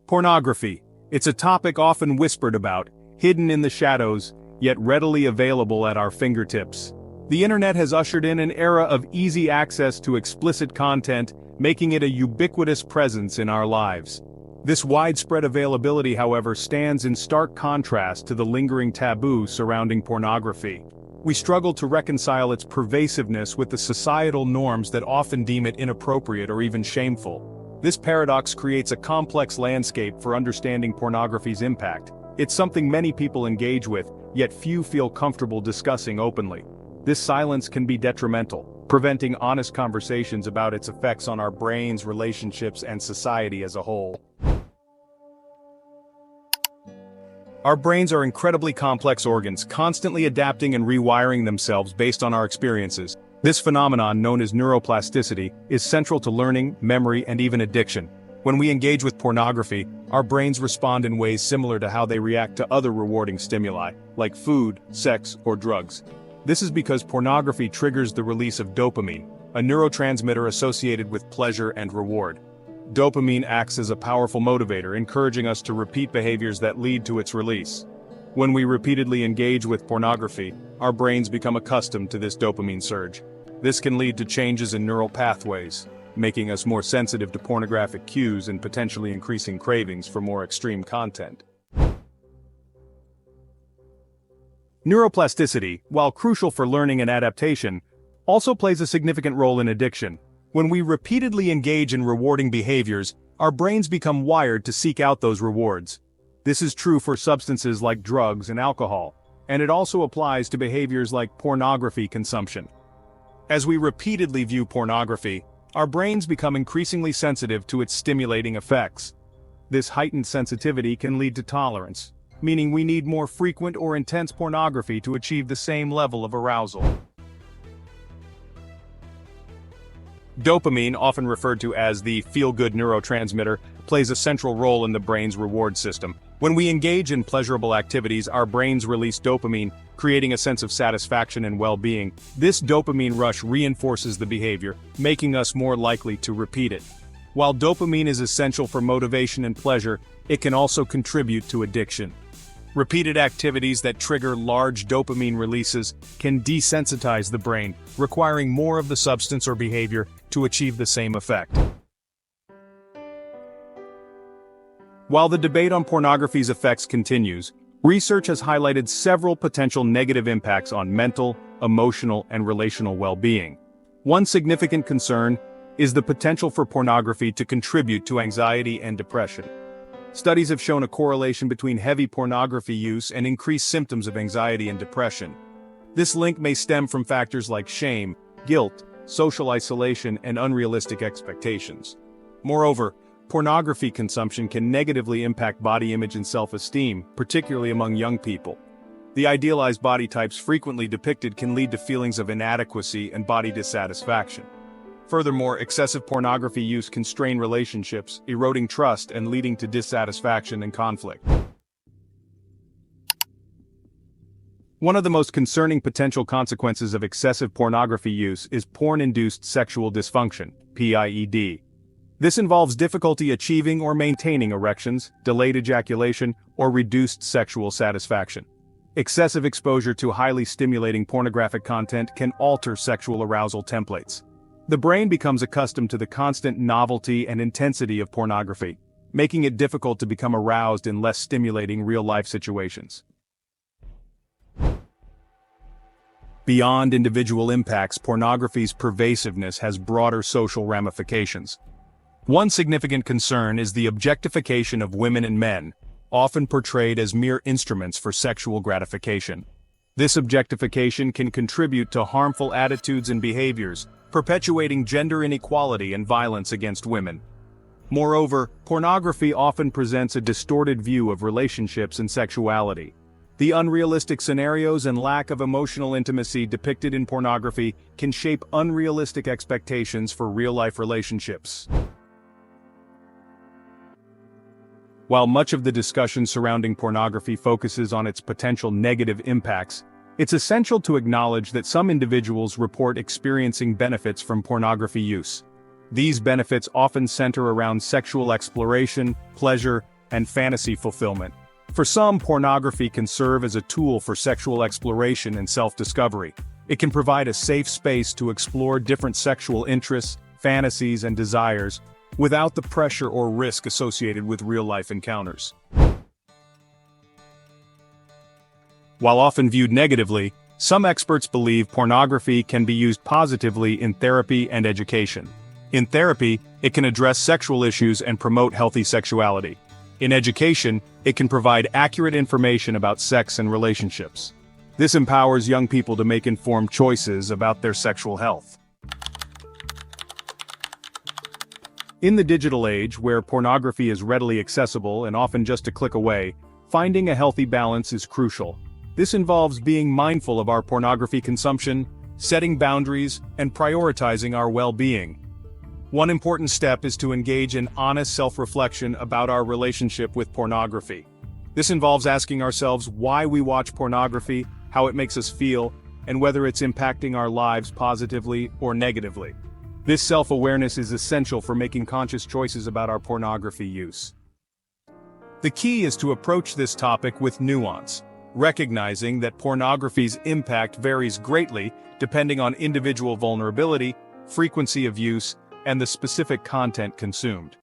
Pornography. It's a topic often whispered about, hidden in the shadows, yet readily available at our fingertips. The internet has ushered in an era of easy access to explicit content, making it a ubiquitous presence in our lives. This widespread availability, however, stands in stark contrast to the lingering taboo surrounding pornography. We struggle to reconcile its pervasiveness with the societal norms that often deem it inappropriate or even shameful. This paradox creates a complex landscape for understanding pornography's impact. It's something many people engage with, yet few feel comfortable discussing openly. This silence can be detrimental, preventing honest conversations about its effects on our brains, relationships, and society as a whole. Our brains are incredibly complex organs, constantly adapting and rewiring themselves based on our experiences. This phenomenon, known as neuroplasticity, is central to learning, memory, and even addiction. When we engage with pornography, our brains respond in ways similar to how they react to other rewarding stimuli, like food, sex, or drugs. This is because pornography triggers the release of dopamine, a neurotransmitter associated with pleasure and reward. Dopamine acts as a powerful motivator, encouraging us to repeat behaviors that lead to its release. When we repeatedly engage with pornography, our brains become accustomed to this dopamine surge. This can lead to changes in neural pathways, making us more sensitive to pornographic cues and potentially increasing cravings for more extreme content. Neuroplasticity, while crucial for learning and adaptation, also plays a significant role in addiction. When we repeatedly engage in rewarding behaviors, our brains become wired to seek out those rewards. This is true for substances like drugs and alcohol, and it also applies to behaviors like pornography consumption. As we repeatedly view pornography, our brains become increasingly sensitive to its stimulating effects. This heightened sensitivity can lead to tolerance, meaning we need more frequent or intense pornography to achieve the same level of arousal. Dopamine, often referred to as the feel-good neurotransmitter, plays a central role in the brain's reward system. When we engage in pleasurable activities, our brains release dopamine, creating a sense of satisfaction and well-being. This dopamine rush reinforces the behavior, making us more likely to repeat it. While dopamine is essential for motivation and pleasure, it can also contribute to addiction. Repeated activities that trigger large dopamine releases can desensitize the brain, requiring more of the substance or behavior to achieve the same effect. While the debate on pornography's effects continues, research has highlighted several potential negative impacts on mental, emotional, and relational well-being. One significant concern is the potential for pornography to contribute to anxiety and depression. Studies have shown a correlation between heavy pornography use and increased symptoms of anxiety and depression. This link may stem from factors like shame, guilt, social isolation, and unrealistic expectations. Moreover, pornography consumption can negatively impact body image and self-esteem, particularly among young people. The idealized body types frequently depicted can lead to feelings of inadequacy and body dissatisfaction. Furthermore, excessive pornography use can strain relationships, eroding trust and leading to dissatisfaction and conflict. One of the most concerning potential consequences of excessive pornography use is porn-induced sexual dysfunction, PIED. This involves difficulty achieving or maintaining erections, delayed ejaculation, or reduced sexual satisfaction. Excessive exposure to highly stimulating pornographic content can alter sexual arousal templates. The brain becomes accustomed to the constant novelty and intensity of pornography, making it difficult to become aroused in less stimulating real-life situations. Beyond individual impacts, pornography's pervasiveness has broader social ramifications. One significant concern is the objectification of women and men, often portrayed as mere instruments for sexual gratification. This objectification can contribute to harmful attitudes and behaviors, perpetuating gender inequality and violence against women. Moreover, pornography often presents a distorted view of relationships and sexuality. The unrealistic scenarios and lack of emotional intimacy depicted in pornography can shape unrealistic expectations for real-life relationships. While much of the discussion surrounding pornography focuses on its potential negative impacts, it's essential to acknowledge that some individuals report experiencing benefits from pornography use. These benefits often center around sexual exploration, pleasure, and fantasy fulfillment. For some, pornography can serve as a tool for sexual exploration and self-discovery. It can provide a safe space to explore different sexual interests, fantasies, and desires, without the pressure or risk associated with real-life encounters. While often viewed negatively, some experts believe pornography can be used positively in therapy and education. In therapy, it can address sexual issues and promote healthy sexuality. In education, it can provide accurate information about sex and relationships. This empowers young people to make informed choices about their sexual health. In the digital age, where pornography is readily accessible and often just a click away, finding a healthy balance is crucial. This involves being mindful of our pornography consumption, setting boundaries, and prioritizing our well-being. One important step is to engage in honest self-reflection about our relationship with pornography. This involves asking ourselves why we watch pornography, how it makes us feel, and whether it's impacting our lives positively or negatively. This self-awareness is essential for making conscious choices about our pornography use. The key is to approach this topic with nuance, recognizing that pornography's impact varies greatly depending on individual vulnerability, frequency of use, and the specific content consumed.